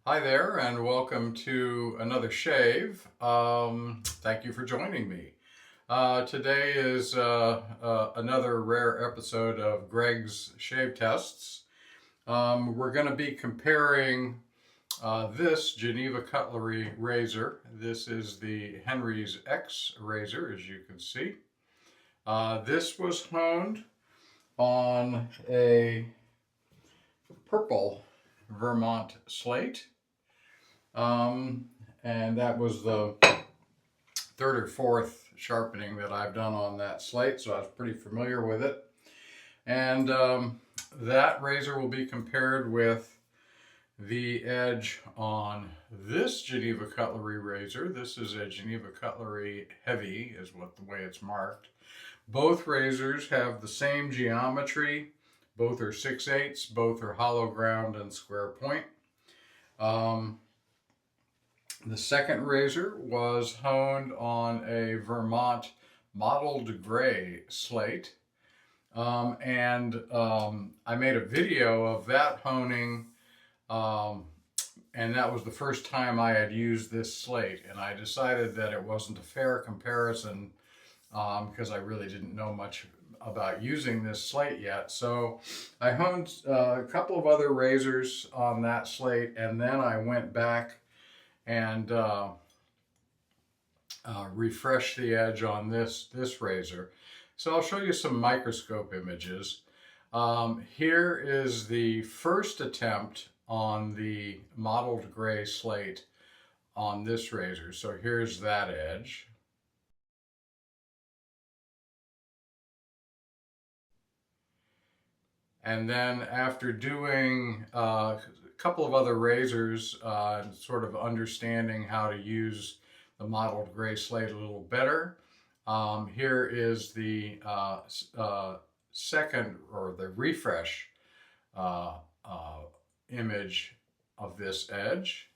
Hi there, and welcome to another shave. Thank you for joining me. Today is another rare episode of Greg's Shave Tests. We're going to be comparing this Geneva Cutlery razor. This is the Henry's X razor, as you can see. This was honed on a purple Vermont slate. And that was the third or fourth sharpening that I've done on that slate, so I was pretty familiar with it. And that razor will be compared with the edge on this Geneva Cutlery razor. This is a Geneva Cutlery Heavy, is what the way it's marked. Both razors have the same geometry. Both are 6/8, both are hollow ground and square point. The second razor was honed on a Vermont mottled gray slate. I made a video of that honing, and that was the first time I had used this slate. And I decided that it wasn't a fair comparison because I really didn't know much about using this slate yet. So I honed a couple of other razors on that slate, and then I went back and refresh the edge on this razor. So I'll show you some microscope images. Here is the first attempt on the mottled gray slate on this razor. So here's that edge. And then after doing a couple of other razors, sort of understanding how to use the mottled gray slate a little better, here is the second, or the refresh image of this edge.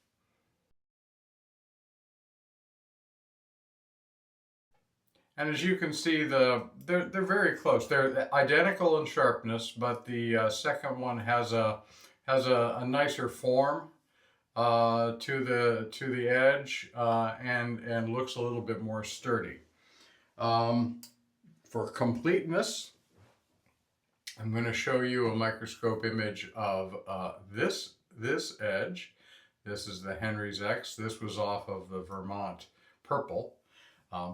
And as you can see, they're very close. They're identical in sharpness, but the second one has a nicer form to the edge and looks a little bit more sturdy. For completeness, I'm going to show you a microscope image of this edge. This is the Henry's X. This was off of the Vermont purple.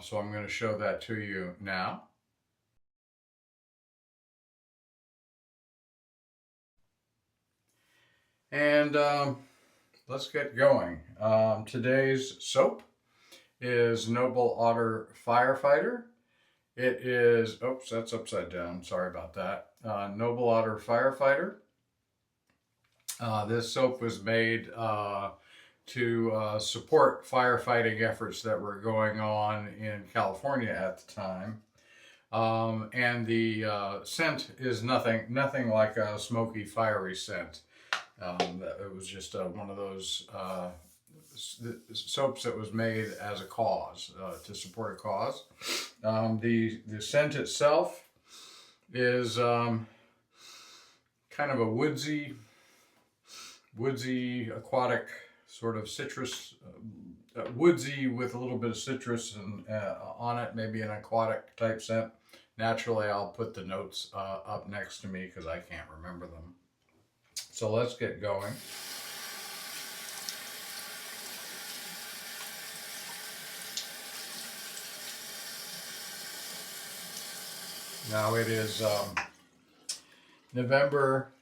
So I'm going to show that to you now. And let's get going. Today's soap is Noble Otter Firefighter. It is, oops, that's upside down. Sorry about that. Noble Otter Firefighter. This soap was made to support firefighting efforts that were going on in California at the time. And the scent is nothing like a smoky, fiery scent. It was just one of those soaps that was made as a cause, to support a cause. The scent itself is kind of a woodsy, aquatic, sort of citrus, woodsy with a little bit of citrus on it, maybe an aquatic type scent. Naturally, I'll put the notes up next to me because I can't remember them. So let's get going. Now it is November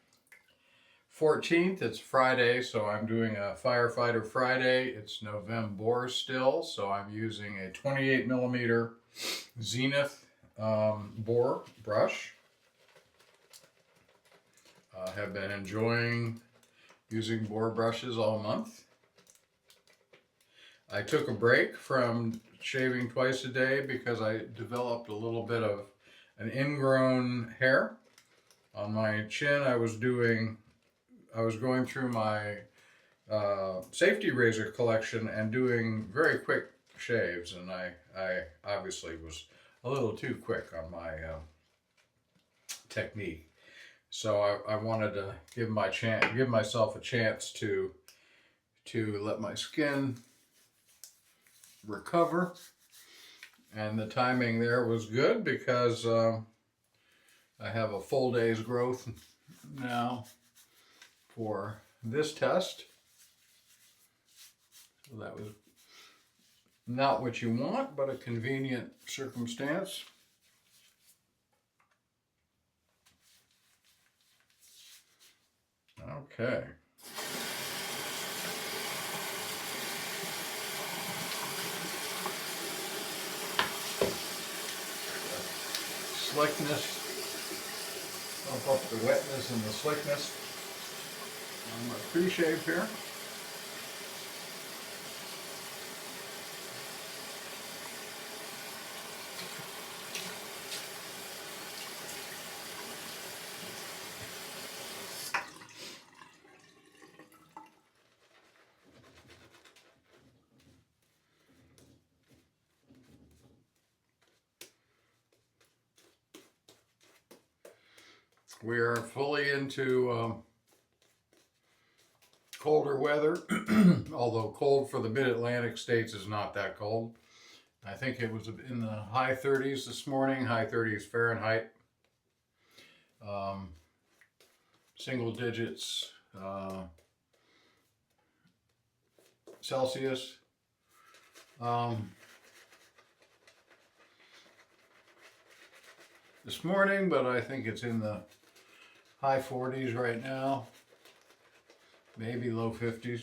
14th, it's Friday, so I'm doing a Firefighter Friday. It's November still, so I'm using a 28 millimeter Zenith Boar brush. I have been enjoying using Boar brushes all month. I took a break from shaving twice a day because I developed a little bit of an ingrown hair on my chin. I was going through my safety razor collection and doing very quick shaves, and I obviously was a little too quick on my technique. So I wanted to give myself a chance to to let my skin recover. And the timing there was good because I have a full day's growth now for this test. So that was not what you want, but a convenient circumstance. Okay. Slickness, bump up the wetness and the slickness on my pre-shave here. We are fully into colder weather, although cold for the mid-Atlantic states is not that cold. I think it was in the high 30s this morning, high 30s Fahrenheit, single digits Celsius. This morning, but I think it's in the high 40s right now, maybe low 50s.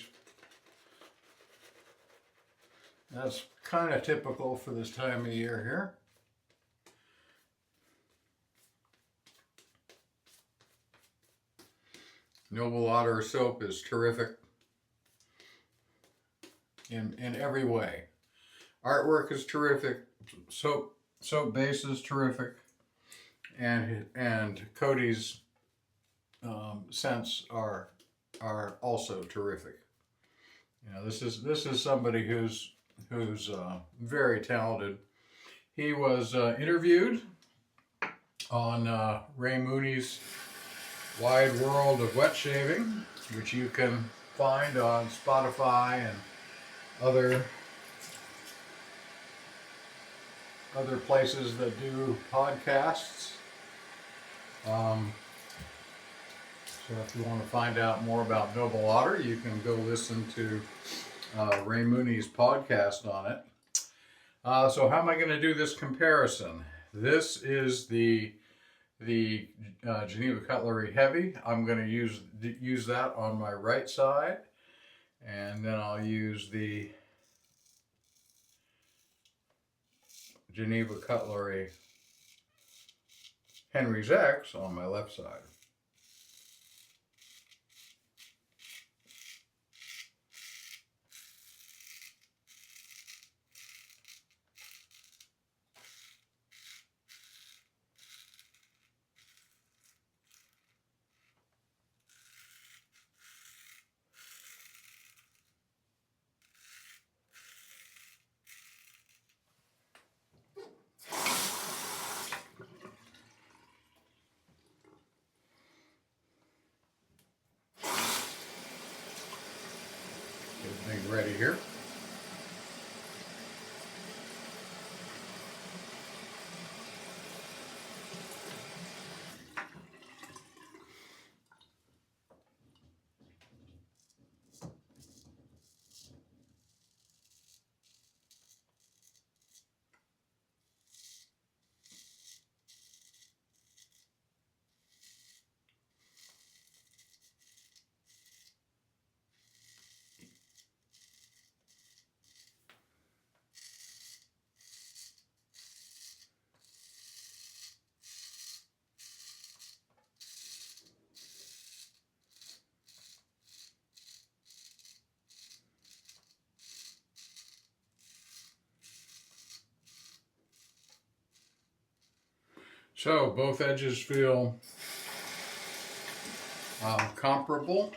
That's kind of typical for this time of year here. Noble Otter soap is terrific in every way. Artwork is terrific, soap base is terrific, and Cody's scents are also terrific. You know, this is somebody who's very talented. He was interviewed on Ray Mooney's Wide World of Wet Shaving, which you can find on Spotify and other places that do podcasts. So if you want to find out more about Noble Otter, you can go listen to Ray Mooney's podcast on it. So how am I going to do this comparison? This is the Geneva Cutlery Heavy. I'm going to use that on my right side, and then I'll use the Geneva Cutlery Henry's X on my left side. Everything ready here. So both edges feel comparable.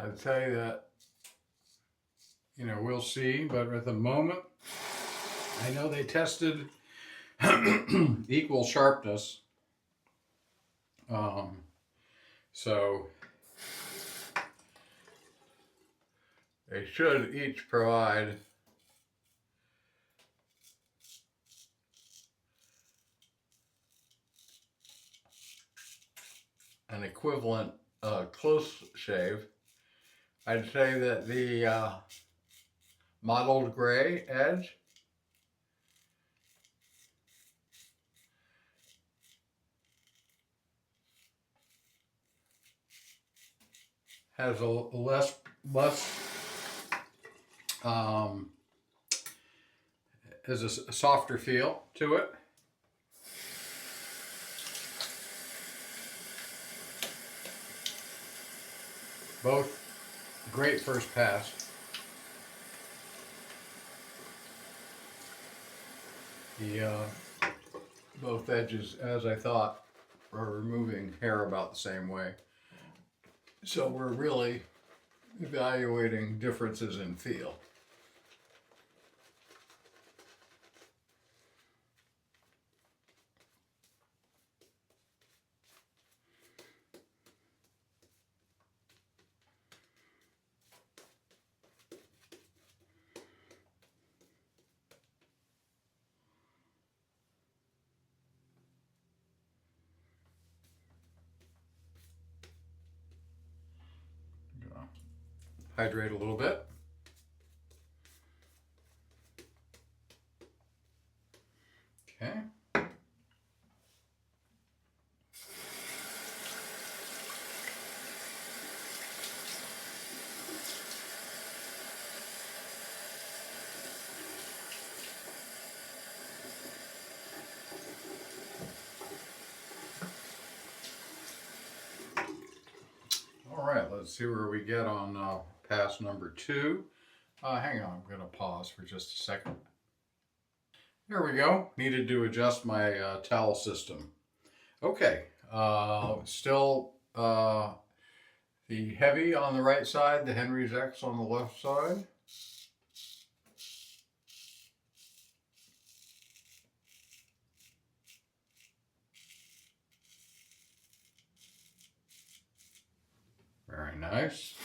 I'd say that, you know, we'll see, but at the moment, I know they tested equal sharpness. So they should each provide an equivalent close shave. I'd say that the mottled gray edge has a less has a softer feel to it. Both great first pass. The both edges, as I thought, are removing hair about the same way. So we're really evaluating differences in feel. Hydrate a little bit. Okay. All right, let's see where we get on pass number 2. Hang on, I'm going to pause for just a second. There we go. Needed to adjust my towel system. Okay, still the heavy on the right side, the Henry's X on the left side. Very nice.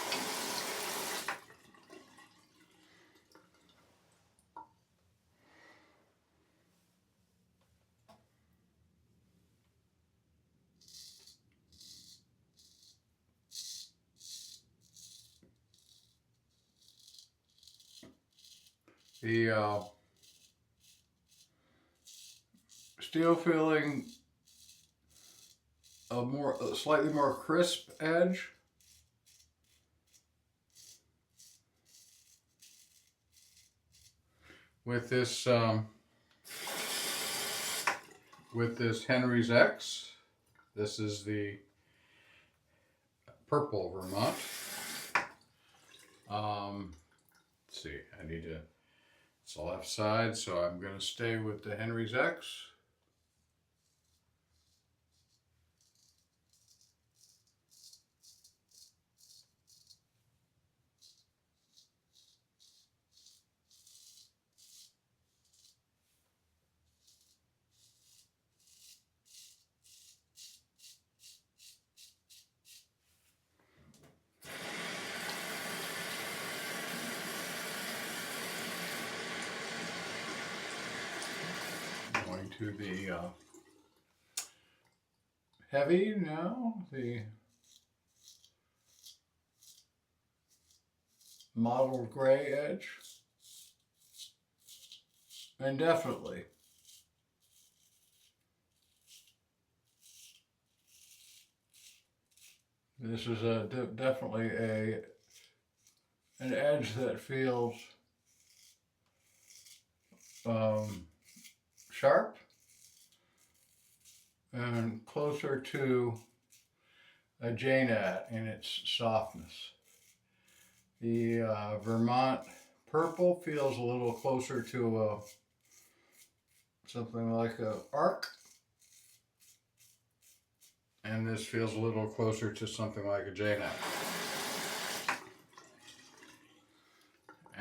The steel feeling a slightly more crisp edge. With this Henry's X. This is the purple Vermont. Let's see, I need to, it's the left side, so I'm going to stay with the Henry's X. Going to the heavy now, the mottled gray edge. And definitely this is definitely an edge that feels sharp and closer to a Zenith in its softness. The Vermont purple feels a little closer to something like a arc, and this feels a little closer to something like a Zenith.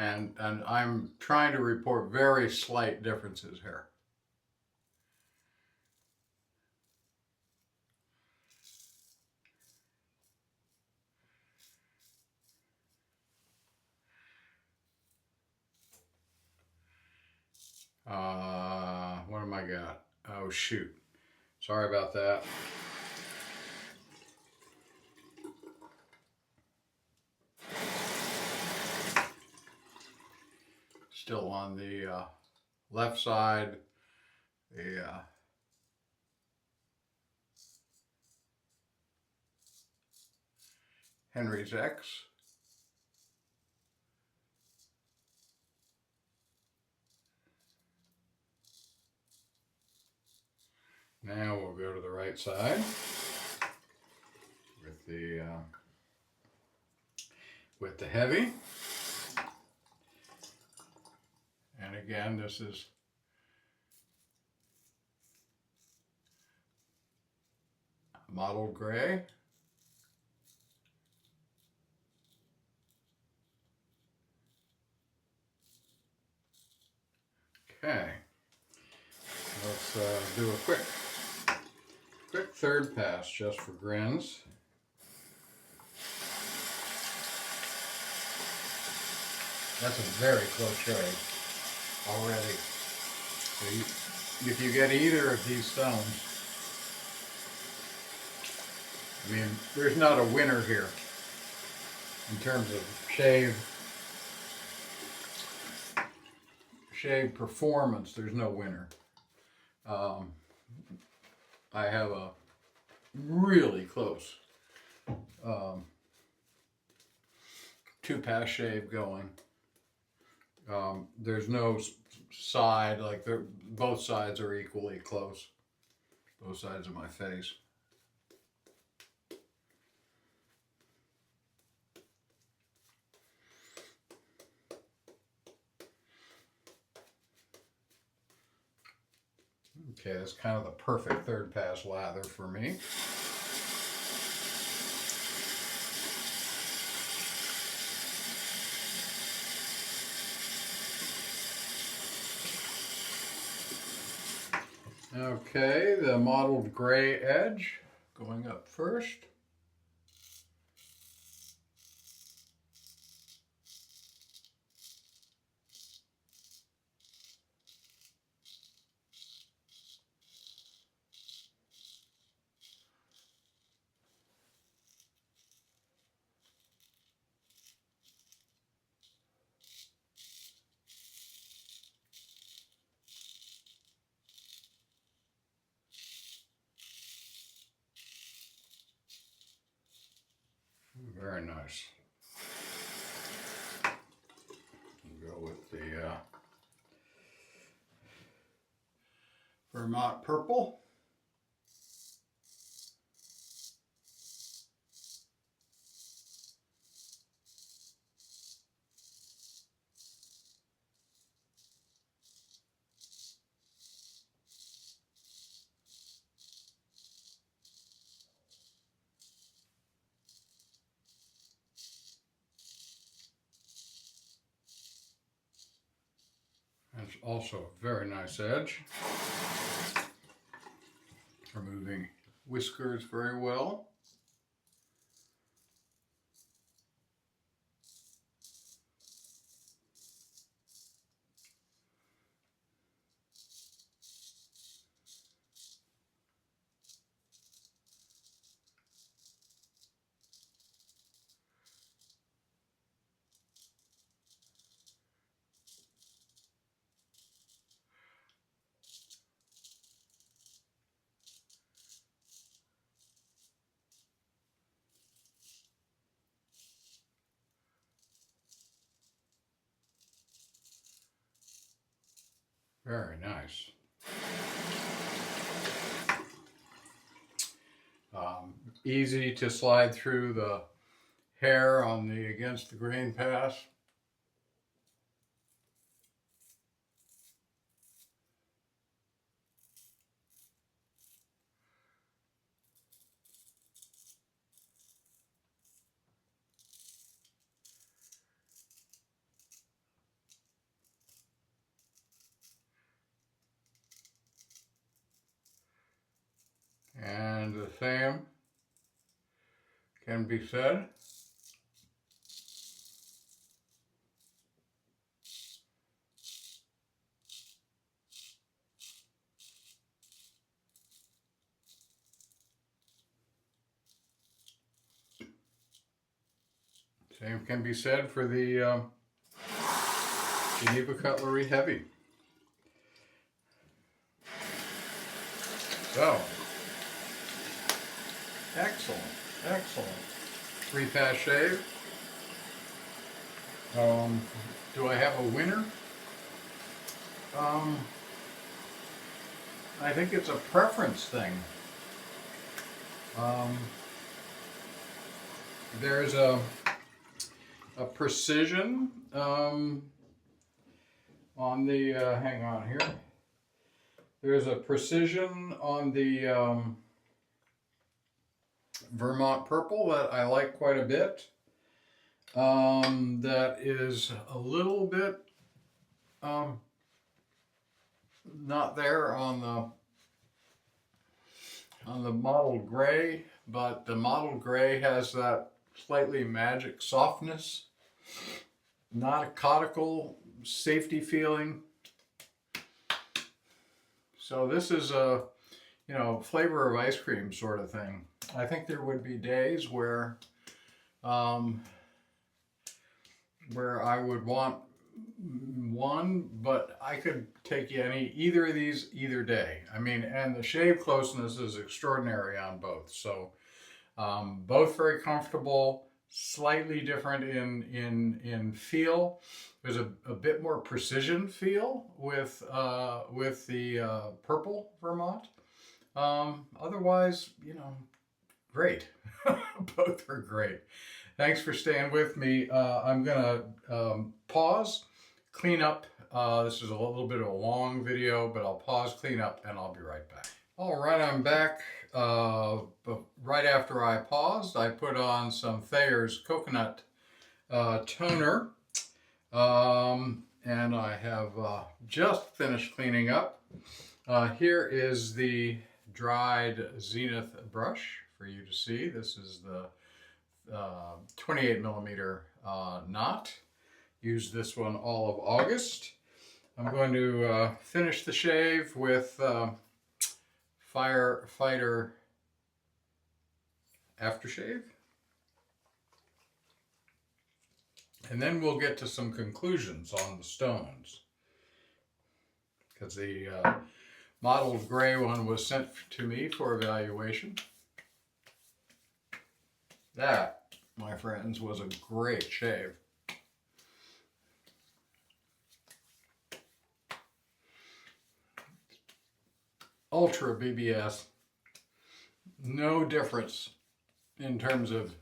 And I'm trying to report very slight differences here. What am I got? Oh, shoot. Sorry about that. Still on the left side, the Henry's X. Now we'll go to the right side with the heavy. And again, this is mottled gray. Okay, let's do a quick third pass just for grins. That's a very close shave already. So if you get either of these stones, I mean, there's not a winner here in terms of shave performance. There's no winner. I have a really close 2-pass shave going. There's no side, like both sides are equally close. Both sides of my face. Okay, that's kind of the perfect third pass lather for me. Okay, the mottled gray edge going up first. Very nice. We'll go with the Vermont purple. That's also a very nice edge. Removing whiskers very well. Very nice. Easy to slide through the hair on the against the grain pass. same can be said for the Geneva Cutlery Heavy. So, excellent, excellent. 3-pass shave. Do I have a winner? I think it's a preference thing. There's a precision on the, hang on here. There's a precision on the Vermont purple that I like quite a bit. That is a little bit not there on the mottled gray, but the mottled gray has that slightly magic softness, not a conical safety feeling. So this is a, flavor of ice cream sort of thing. I think there would be days where I would want one, but I could take either of these either day. I mean, and the shave closeness is extraordinary on both. So both very comfortable, slightly different in feel. There's a bit more precision feel with the purple Vermont. Otherwise, great. Both are great. Thanks for staying with me. I'm gonna pause, clean up. This is a little bit of a long video, but I'll pause, clean up, and I'll be right back. All right, I'm back. But right after I paused, I put on some Thayers coconut toner. And I have just finished cleaning up. Here is the dried Zenith brush for you to see. This is the 28 millimeter knot. Used this one all of August. I'm going to finish the shave with Firefighter Aftershave. And then we'll get to some conclusions on the stones. Because the mottled gray one was sent to me for evaluation. That, my friends, was a great shave. Ultra BBS. No difference in terms of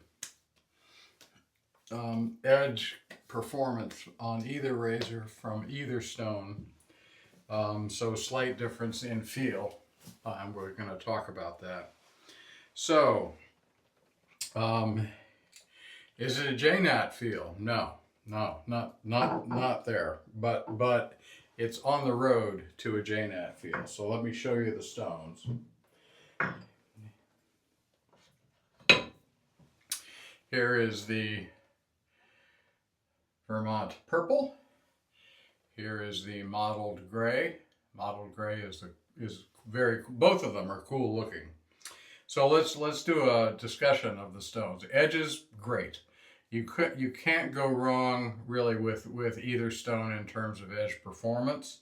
edge performance on either razor from either stone. So slight difference in feel. We're going to talk about that. So, is it a JNat feel? No, not there. But it's on the road to a JNat feel. So let me show you the stones. Here is the Vermont purple. Here is the mottled gray. Mottled gray is very, both of them are cool looking. So let's do a discussion of the stones. Edges, great. You can't go wrong really with either stone in terms of edge performance.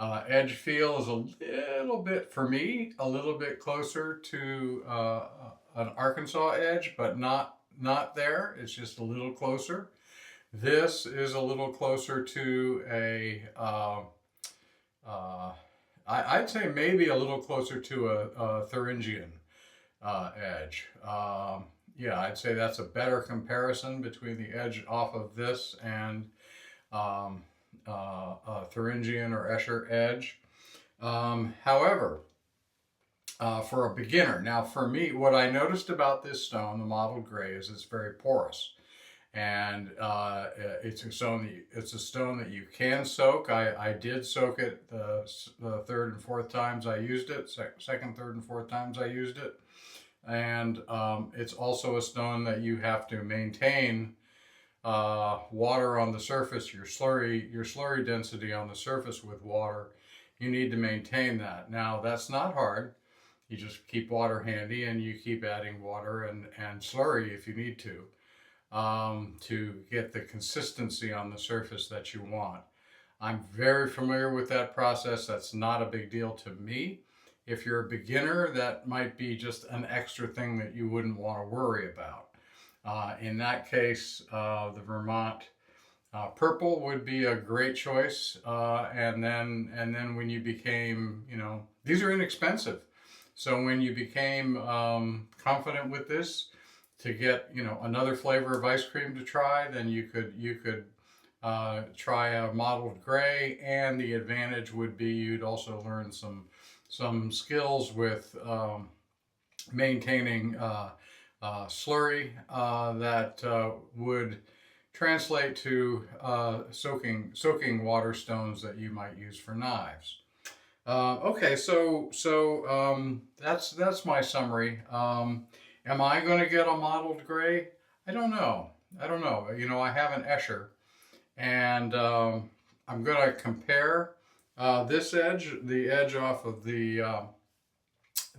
Edge feel is a little bit, for me, a little bit closer to an Arkansas edge, but not there. It's just a little closer. This is a little closer to a, I'd say maybe a little closer to a Thuringian edge. Yeah, I'd say that's a better comparison between the edge off of this and a Thuringian or Escher edge. However, for a beginner, now for me, what I noticed about this stone, the mottled gray, is it's very porous. And it's a stone that you can soak. I did soak it the third and fourth times I used it. Second, third, and fourth times I used it. and it's also a stone that you have to maintain water on the surface, your slurry density on the surface with water. You need to maintain that. Now, that's not hard. You just keep water handy and you keep adding water and slurry if you need to get the consistency on the surface that you want. I'm very familiar with that process. That's not a big deal to me. If you're a beginner, that might be just an extra thing that you wouldn't want to worry about. In that case, the Vermont purple would be a great choice. And then when you became, these are inexpensive. So when you became confident with this, to get another flavor of ice cream to try, then you could try a mottled gray, and the advantage would be you'd also learn some skills with maintaining slurry that would translate to soaking water stones that you might use for knives. Okay, so that's my summary. Am I going to get a mottled gray? I don't know. I have an Escher, and I'm going to compare this edge, the edge off of the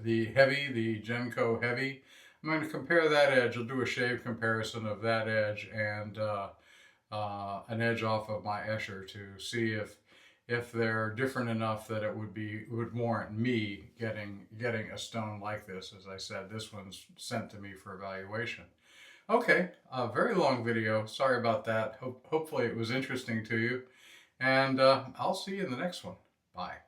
heavy, the Genco heavy. I'm going to compare that edge. I'll do a shave comparison of that edge and an edge off of my Escher to see if they're different enough that it would warrant me getting a stone like this. As I said, this one's sent to me for evaluation. Okay, a very long video. Sorry about that. Hopefully it was interesting to you. And I'll see you in the next one. Bye.